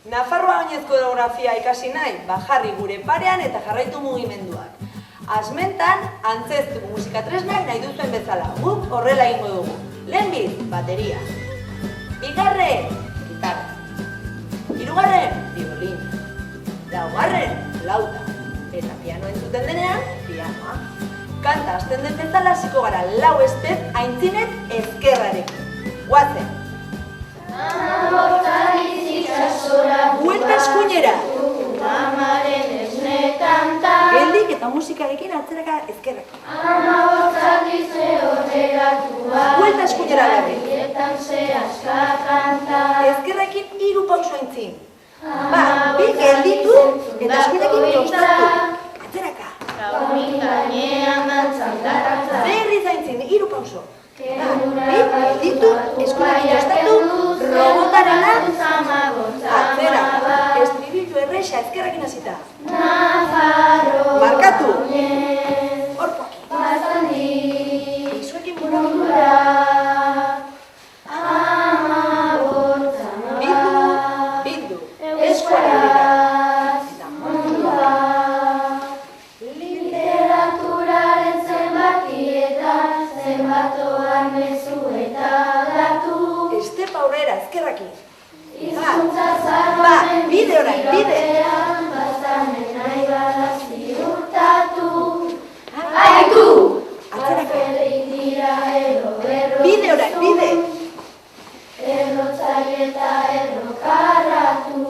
Nafarroa oinezko geografia ikasi nahi, jarri gure parean eta jarraitu mugimenduak. Asmentan, antzeztu musika tresnak nahi duzuen bezala, guk horrela egingo dugu. Lehenbiz, bateria. Bigarren, gitarra. Hirugarren, biolina. Laugarren, flauta. Eta piano entzuten denean, pianoa. Kanta hasten den bezala hasiko gara lau estep aintzinet ezkerrarekin. Guazen! Buelta eskuinera! Geldik eta musikarekin atzeraka ezkerrekin. Buelta eskuinera berri. Ezkerrekin 3 pauso aintzin. Bi gelditu eta eskuinekin jostatu. Atzeraka. Berri zaintzin, 3 pauso. Bi gelditu, eskuinekin jostatu, robotarena. Atzeraka. Estribillo erresa ezkerrekin hasita. Markatu. Horkoaki. Izuekin burura. Bildu. Eskuarela. Eta mundua. Literaturaren zenbakietan, zenbatoan mezu eta datu. Estep aurrera, ezkerrakin. Bide orain, bide! Aitu! Atzeraka! Bide orain, bide! Errotzai eta errokarratu,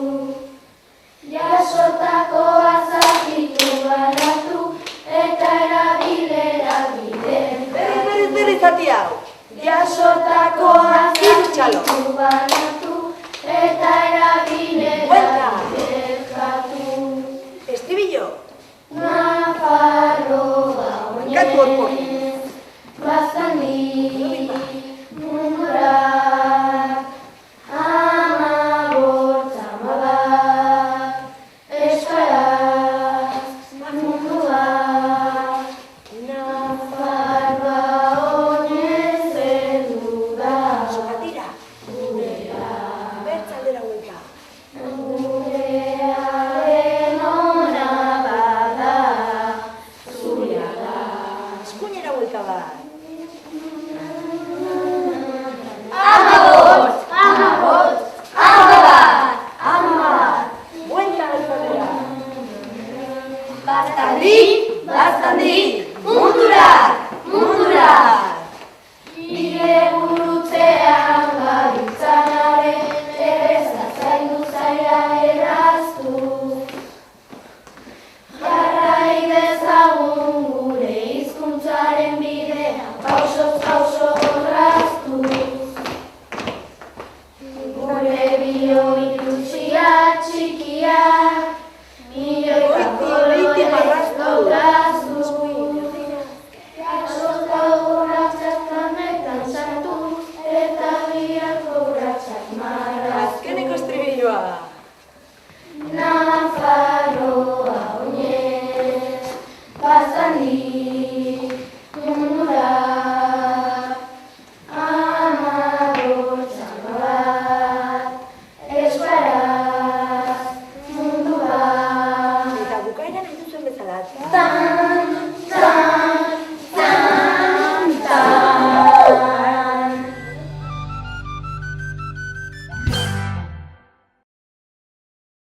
jasotako azakitu banatu, eta erabilera bide. Berri zati hau! Jasotako azakitu banatu, eta erabilera bidezkatu. Estribillo. Nafarroa oinez, bazani mundurak, amabotz amabak, euskaraz munduak. Nafarroa oinez heldu da. Sokatira. Bertzaldera huelta. Gurearen ona bada, zurea da. Eskuinera huelta bat. Amabotz, amabotz, amabat, amabat. Huelta bertzaldera. Baztandik, baztandik, mundurak, mundurak. Nire burutzean gabiltzanaren, erreza zaindu zaila erraztu. Jarrai dezagun gure hizkuntzaren bidean, pausoz pauso orraztu. Gure bio-inklusia txikiak, milioikako loreak daukaztu. Jasota urratxak kanetan sartu, eta biharko urratxak marraztu. Azkeneko estribilloa.